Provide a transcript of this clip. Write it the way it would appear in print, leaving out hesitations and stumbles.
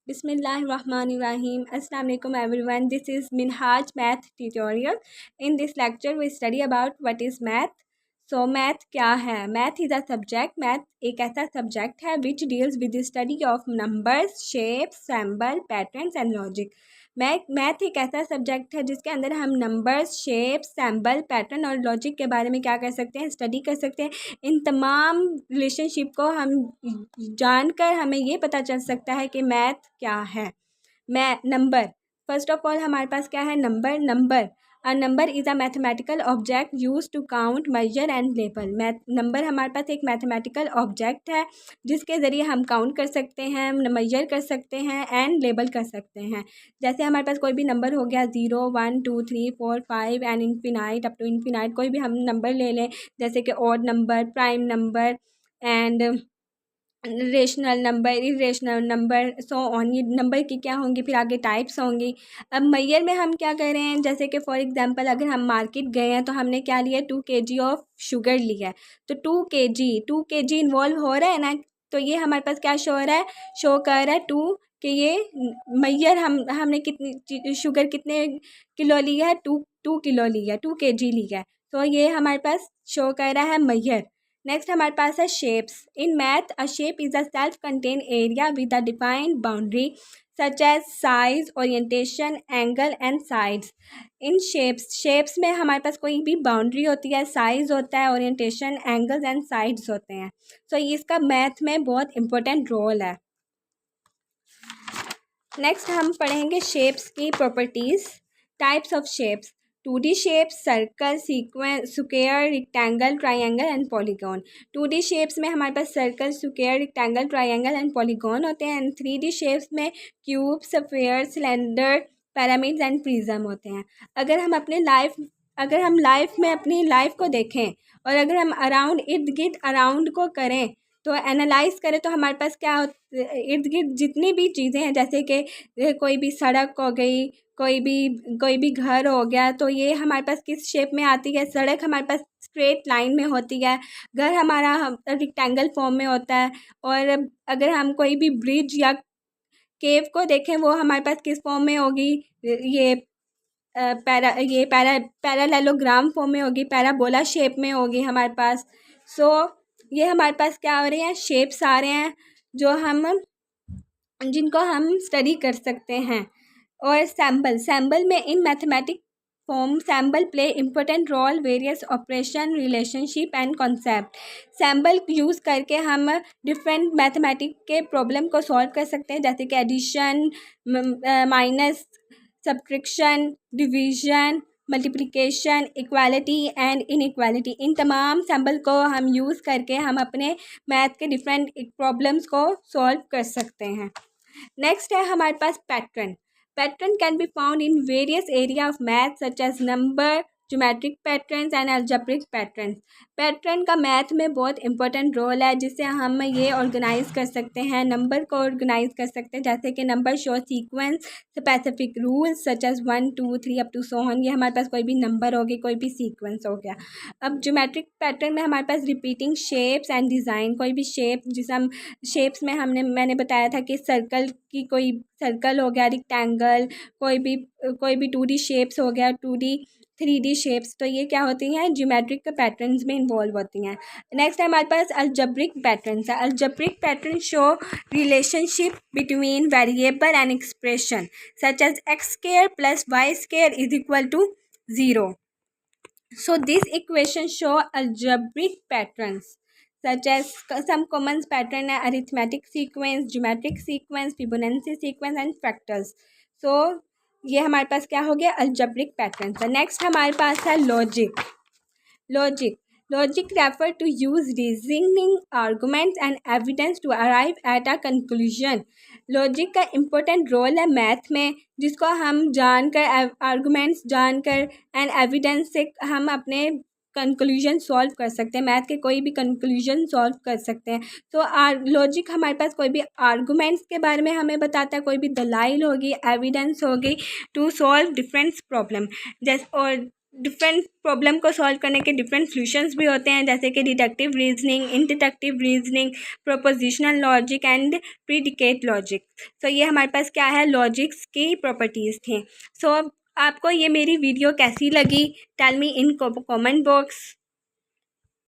Bismillahirrahmanirrahim. Assalamu alaikum everyone. This is Minhaj Math Tutorial. In this lecture we study about what is math. So math क्या है? Math is a subject. Math एक ऐसा subject है which deals with the study of numbers, shapes, symbol, patterns and logic. Math एक ऐसा subject है जिसके अंदर हम नंबर्स, शेप्स, सैम्बल, पैटर्न और लॉजिक के बारे में क्या कर सकते हैं, स्टडी कर सकते हैं। इन तमाम रिलेशनशिप को हम जानकर हमें ये पता चल सकता है कि मैथ क्या है। नंबर, फर्स्ट ऑफ ऑल हमारे पास क्या है, number a number is a mathematical object use to count, measure and label. Number हमारे पास एक मैथमेटिकल ऑब्जेक्ट है जिसके ज़रिए हम काउंट कर सकते हैं, मेजर कर सकते हैं एंड लेबल कर सकते हैं। जैसे हमारे पास कोई भी नंबर हो गया 0 1 2 3 4 5 and infinite up to infinite, कोई भी हम नंबर ले लें जैसे कि odd number, prime number and rational number, irrational number, so on. ये नंबर की क्या होंगी, फिर आगे टाइप्स होंगी। अब मैयर में हम क्या कर रहे हैं, जैसे कि फॉर एग्जांपल अगर हम मार्केट गए हैं तो हमने क्या लिया, 2 kg ऑफ शुगर लिया है, तो 2 kg इन्वॉल्व हो रहा है ना, तो ये हमारे पास क्या शो हो रहा है, शो कर रहा है 2 कि ये मैयर हमने कितनी शुगर कितने किलो लिया है, 2 किलो लिया है, 2 kg लिया है, तो ये हमारे पास शो कर रहा है मैयर। नेक्स्ट हमारे पास है shapes. In math a shape is a self contain area with a defined boundary such as size, orientation, angle and sides. इन शेप्स में हमारे पास कोई भी बाउंड्री होती है, साइज होता है, ओरिएंटेशन, एंगल्स एंड साइड्स होते हैं। सो इसका मैथ में बहुत इंपॉर्टेंट रोल है। नेक्स्ट हम पढ़ेंगे शेप्स की properties. Types of shapes, 2D shapes, circle, sequence, square, rectangle, triangle and polygon. 2D shapes में हमारे पास circle, square, rectangle, triangle and polygon होते हैं एंड 3D शेप्स में cube, sphere, cylinder, pyramids and prism होते हैं। अगर हम लाइफ में अपनी लाइफ को देखें और अगर हम इर्द गिर्द अराउंड को करें तो एनालाइज करें तो हमारे पास क्या इर्द गिर्द जितनी भी चीज़ें हैं, जैसे कि कोई भी सड़क हो गई, कोई भी घर हो गया, तो ये हमारे पास किस शेप में आती है, सड़क हमारे पास स्ट्रेट लाइन में होती है, घर हमारा रेक्टेंगल फॉर्म में होता है, और अगर हम कोई भी ब्रिज या केव को देखें वो हमारे पास किस फॉर्म में होगी, ये पैरालेलोग्राम फॉर्म में होगी, पैराबोला शेप में होगी हमारे पास। सो ये हमारे पास क्या हो रहे हैं, शेप्स आ रहे हैं जिनको हम स्टडी कर सकते हैं। और सैम्बल में in mathematic form symbol play important role various operation, relationship and concept. Symbol use करके हम डिफरेंट मैथमेटिक के प्रॉब्लम को सॉल्व कर सकते हैं, जैसे कि addition, minus, subtraction, division, multiplication, equality and inequality. इन तमाम सैम्बल को हम यूज़ करके हम अपने मैथ के डिफरेंट प्रॉब्लम्स को सॉल्व कर सकते हैं। नेक्स्ट है हमारे पास pattern can be found in various area of math such as number, geometric patterns and algebraic patterns. Pattern का मैथ में बहुत इंपॉर्टेंट रोल है, जिससे हम ये ऑर्गेनाइज कर सकते हैं, नंबर को ऑर्गेनाइज कर सकते हैं, जैसे कि number show sequence, specific rules such as 1 2 3 up to so on. ये हमारे पास कोई भी नंबर हो गया, कोई भी सीक्वेंस हो गया। अब ज्योमेट्रिक पैटर्न में हमारे पास रिपीटिंग शेप्स एंड डिज़ाइन, कोई भी शेप, जिसे हम शेप्स में मैंने बताया था कि सर्कल की कोई सर्कल हो गया, रेक्टेंगल, कोई भी 2D शेप्स हो गया, 2D 3D शेप्स, तो ये क्या होती हैं, ज्योमेट्रिक के पैटर्न्स में इन्वॉल्व होती हैं। नेक्स्ट है हमारे पास अलजेब्रिक पैटर्न्स है। Algebraic pattern show relationship between variable and expression such as x square plus y square is equal to 0। So this equation show algebraic patterns such as some common pattern है arithmetic sequence, geometric sequence, Fibonacci sequence and fractals. So ये हमारे पास क्या हो गया, algebraic patterns है। Next हमारे पास है logic refer to use reasoning arguments and evidence to arrive at a conclusion. Logic का इम्पोर्टेंट रोल है मैथ में, जिसको हम जानकर, आर्गूमेंट्स जानकर एंड एविडेंस से हम अपने कंक्लूजन सॉल्व कर सकते हैं, मैथ के कोई भी कंक्लूजन सॉल्व कर सकते हैं। तो लॉजिक हमारे पास कोई भी आर्गूमेंट्स के बारे में हमें बताता है, कोई भी दलाइल होगी, एविडेंस होगी टू सॉल्व डिफरेंट प्रॉब्लम। जैसे और डिफरेंट प्रॉब्लम को सॉल्व करने के डिफरेंट सॉल्यूशंस भी होते हैं, जैसे कि deductive reasoning, inductive reasoning, propositional logic and predicate logic. So ये हमारे पास क्या है, लॉजिक्स की प्रॉपर्टीज़ थी। सो आपको ये मेरी वीडियो कैसी लगी, tell me in comment box.